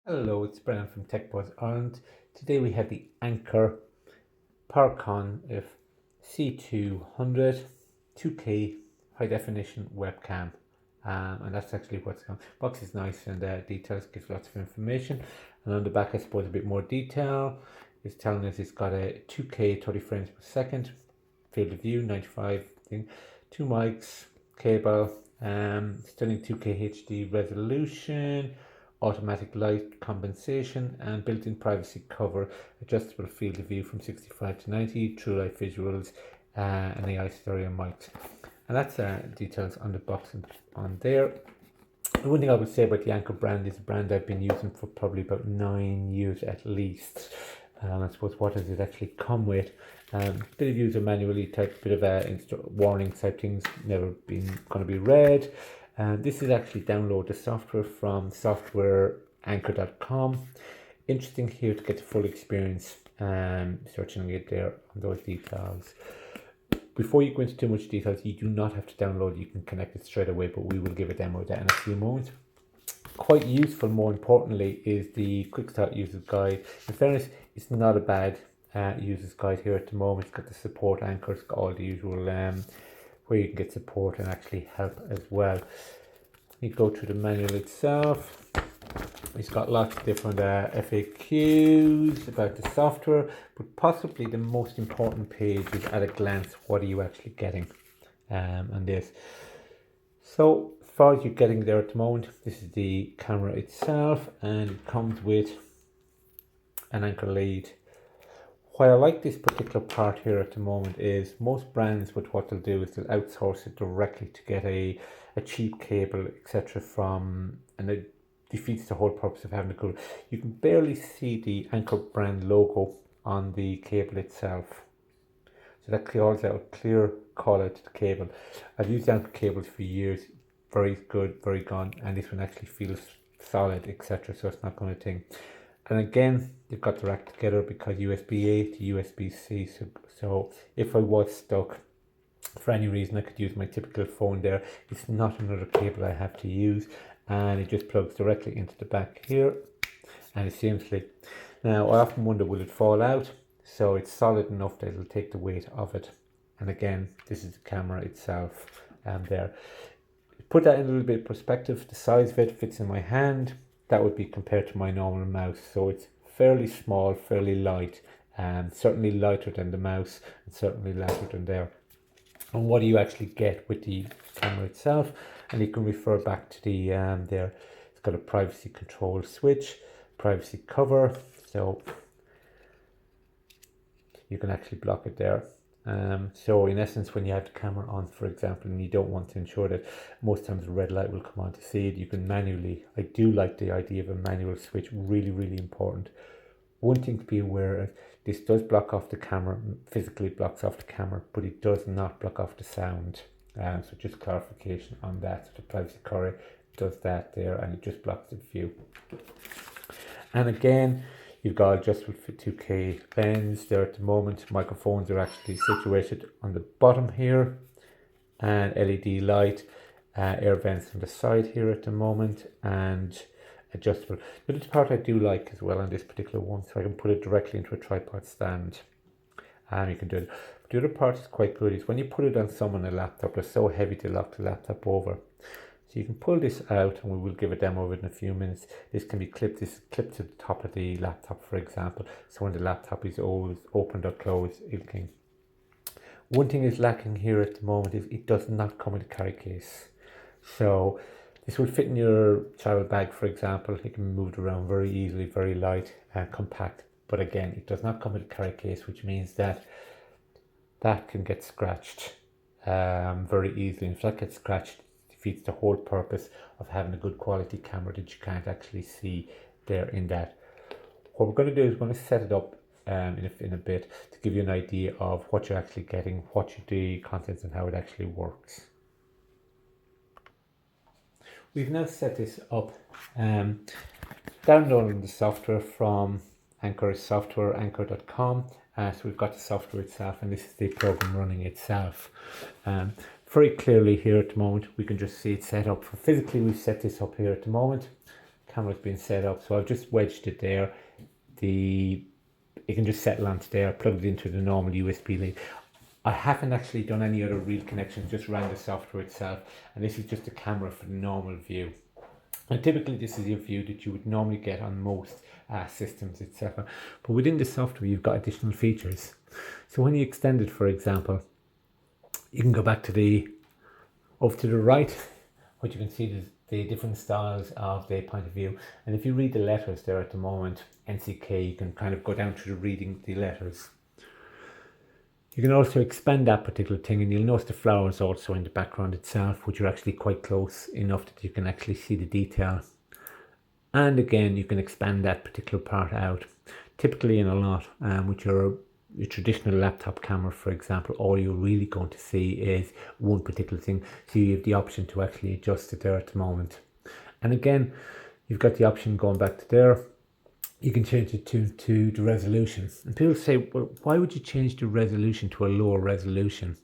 Hello, it's Brendan from techbuzzireland. Today we have the Anker PowerConf C200 2K high definition webcam. And that's actually what's come. Box is nice and details, gives lots of information. And on the back, I suppose, a bit more detail. It's telling us it's got a 2K 30 frames per second, field of view 95 thing, two mics, cable, stunning 2K HD resolution, automatic light compensation, and built-in privacy cover, adjustable field of view from 65 to 90, true light visuals, and AI stereo mics. And that's details on the box and on there. The one thing I would say about the Anker brand is a brand I've been using for probably about 9 years at least. I suppose what does it actually come with? Bit of user manually type, bit of warning type things, never been going to be read. This is actually download the software from softwareanker.com. Interesting here to get the full experience, searching it there on those details. Before you go into too much details, you do not have to download, you can connect it straight away, but we will give a demo of that in a few moments. Quite useful, more importantly, is the quick start user's guide. In fairness, it's not a bad user's guide here at the moment. It's got the support anchors, it's got all the usual where you can get support and actually help as well. You go through the manual itself. It's got lots of different FAQs about the software, but possibly the most important page is at a glance, what are you actually getting on this. So as far as you're getting there at the moment, this is the camera itself, and it comes with an Anker lead. Why I like this particular part here at the moment is most brands, with what they'll do is they'll outsource it directly to get a cheap cable, etc. from, and it defeats the whole purpose of having a cable. You can barely see the Anker brand logo on the cable itself. So that calls out a clear call out to the cable. I've used Anker cables for years, very good, very gone, and this one actually feels solid, etc. So it's not going to ting. And again, they've got the rack together because USB-A to USB-C. So if I was stuck for any reason, I could use my typical phone there. It's not another cable I have to use, and it just plugs directly into the back here, and it's seamlessly. Now I often wonder, will it fall out? So it's solid enough that it'll take the weight of it. And again, this is the camera itself there. Put that in a little bit of perspective, the size of it fits in my hand. That would be compared to my normal mouse. So it's fairly small, fairly light, certainly lighter than the mouse, and certainly lighter than there. And what do you actually get with the camera itself? And you can refer back to the there. It's got a privacy control switch, privacy cover, so you can actually block it there. So in essence, when you have the camera on, for example, and you don't want to ensure that most times a red light will come on to see it, you can manually, I do like the idea of a manual switch, really, really important. One thing to be aware of, this does block off the camera, physically blocks off the camera, but it does not block off the sound. So just clarification on that. So the privacy cover does that there, and it just blocks the view. And again, you've got adjustable for 2K lens there at the moment. Microphones are actually situated on the bottom here, and LED light, air vents on the side here at the moment, and adjustable. The other part I do like as well on this particular one, so I can put it directly into a tripod stand, and you can do it. The other part is quite good, is when you put it on someone a laptop, they're so heavy to lock the laptop over. So you can pull this out, and we will give a demo of it in a few minutes. This can be clipped, this is clipped to the top of the laptop, for example. So when the laptop is always opened or closed, it can. One thing is lacking here at the moment is it does not come with a carry case. So this would fit in your travel bag, for example. It can be moved around very easily, very light and compact. But again, it does not come with a carry case, which means that that can get scratched very easily. And if that gets scratched, it defeats the whole purpose of having a good quality camera that you can't actually see there in that. What we're going to do is we're going to set it up in a bit to give you an idea of what you're actually getting, what the contents, and how it actually works. We've now set this up, downloading the software from Anker software, anker.com. So we've got the software itself, and this is the program running itself. Very clearly here at the moment, we can just see it set up. Physically, we've set this up here at the moment. camera's been set up. So I've just wedged it there. It can just settle onto there, plug it into the normal USB lead. I haven't actually done any other real connections, just ran the software itself, and this is just a camera for the normal view. And typically this is your view that you would normally get on most systems, etc. But within the software you've got additional features. So when you extend it, for example, you can go back to over to the right, what you can see is the different styles of the point of view. And if you read the letters there at the moment, NCK, you can kind of go down through reading the letters. You can also expand that particular thing, and you'll notice the flowers also in the background itself, which are actually quite close enough that you can actually see the detail. And again, you can expand that particular part out. Typically in a lot, with your traditional laptop camera, for example, all you're really going to see is one particular thing. So you have the option to actually adjust it there at the moment. And again, you've got the option going back to there. You can change it to the resolution. And people say, well, why would you change the resolution to a lower resolution?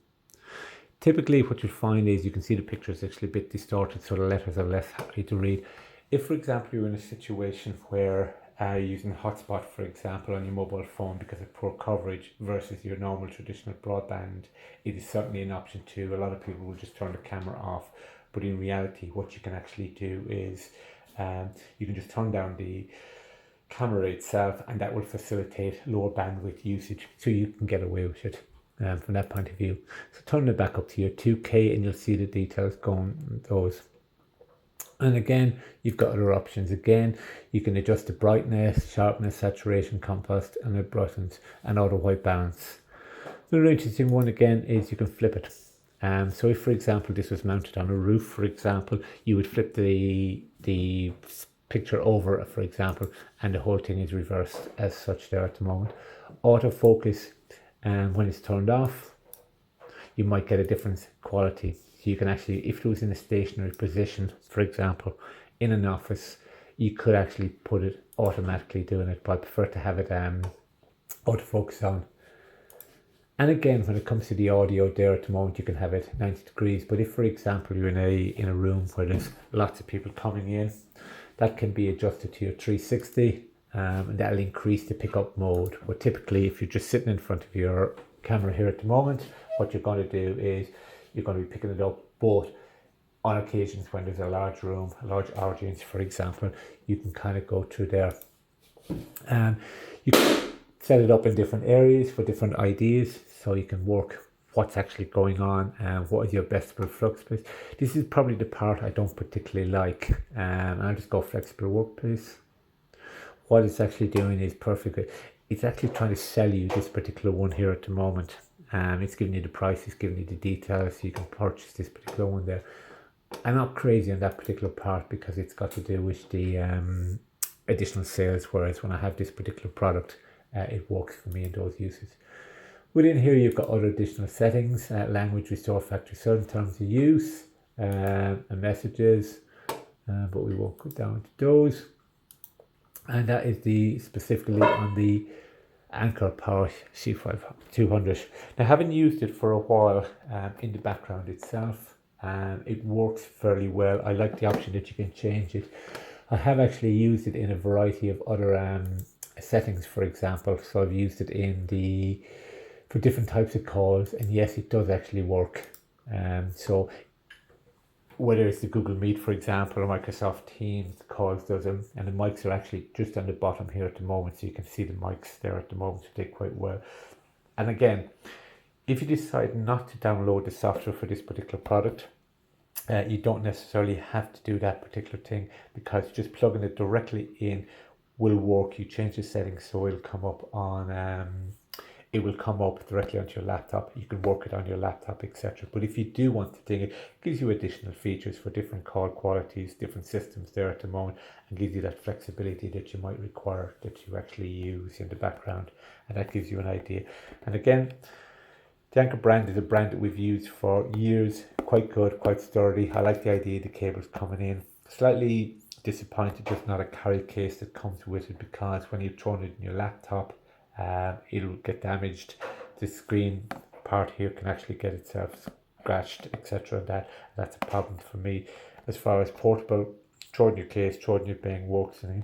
Typically what you'll find is you can see the picture is actually a bit distorted, so the letters are less happy to read. If, for example, you're in a situation where you're using hotspot, for example, on your mobile phone because of poor coverage versus your normal traditional broadband, it is certainly an option too. A lot of people will just turn the camera off, but in reality what you can actually do is you can just turn down the camera itself, and that will facilitate lower bandwidth usage, so you can get away with it from that point of view. So turn it back up to your 2K and you'll see the details going those. And again, you've got other options. Again, you can adjust the brightness, sharpness, saturation, contrast, and the brightness and auto white balance. The really interesting one again is you can flip it. So if, for example, this was mounted on a roof, for example, you would flip the picture over, for example, and the whole thing is reversed as such there at the moment. Autofocus, when it's turned off, you might get a different quality. So you can actually, if it was in a stationary position, for example, in an office, you could actually put it automatically doing it, but I prefer to have it autofocus on. And again, when it comes to the audio there at the moment, you can have it 90 degrees. But if, for example, you're in a room where there's lots of people coming in, that can be adjusted to your 360, and that'll increase the pickup mode. But typically, if you're just sitting in front of your camera here at the moment, what you're going to do is you're going to be picking it up. But on occasions when there's a large room, a large audience, for example, you can kind of go through there. You can set it up in different areas for different ideas, so you can work what's actually going on and what is your best flux space. This is probably the part I don't particularly like. I'll just go flexible workplace. What it's actually doing is perfect. It's actually trying to sell you this particular one here at the moment. It's giving you the price, it's giving you the details, so you can purchase this particular one there. I'm not crazy on that particular part because it's got to do with the additional sales, whereas when I have this particular product, it works for me in those uses. Within here you've got other additional settings, language, restore factory certain terms of use, and messages, but we won't go down to those. And that is specifically on the Anker PowerConf C200. Now, having used it for a while in the background itself, it works fairly well. I like the option that you can change it. I have actually used it in a variety of other settings, for example. So I've used it for different types of calls, and yes, it does actually work. So whether it's the Google Meet, for example, or Microsoft Teams calls does them, and the mics are actually just on the bottom here at the moment, so you can see the mics there at the moment, so they quite well. And again, if you decide not to download the software for this particular product, you don't necessarily have to do that particular thing, because just plugging it directly in will work. You change the settings so it'll come up on it will come up directly onto your laptop. You can work it on your laptop, etc. But if you do want to do it, it gives you additional features for different call qualities, different systems there at the moment, and gives you that flexibility that you might require that you actually use in the background, and that gives you an idea. And again, the Anker brand is a brand that we've used for years. Quite good, quite sturdy. I like the idea of the cables coming in. Slightly disappointed there's not a carry case that comes with it, because when you've thrown it in your laptop, it'll get damaged. The screen part here can actually get itself scratched, etc. That's a problem for me. As far as portable extraordinary case, extraordinary playing works, and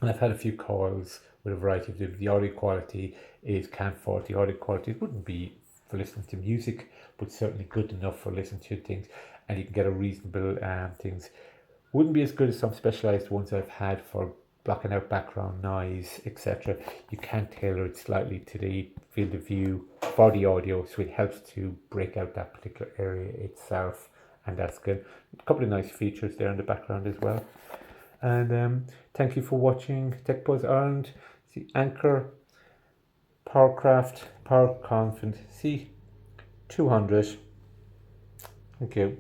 I've had a few calls with a variety of the audio quality can't fault. The audio quality wouldn't be for listening to music, but certainly good enough for listening to things, and you can get a reasonable things. Wouldn't be as good as some specialized ones I've had for blocking out background noise, etc. You can tailor it slightly to the field of view for the audio, so it helps to break out that particular area itself, and that's good. A couple of nice features there in the background as well. And thank you for watching TechBuzz Ireland. The Anker PowerConf C200. Thank you.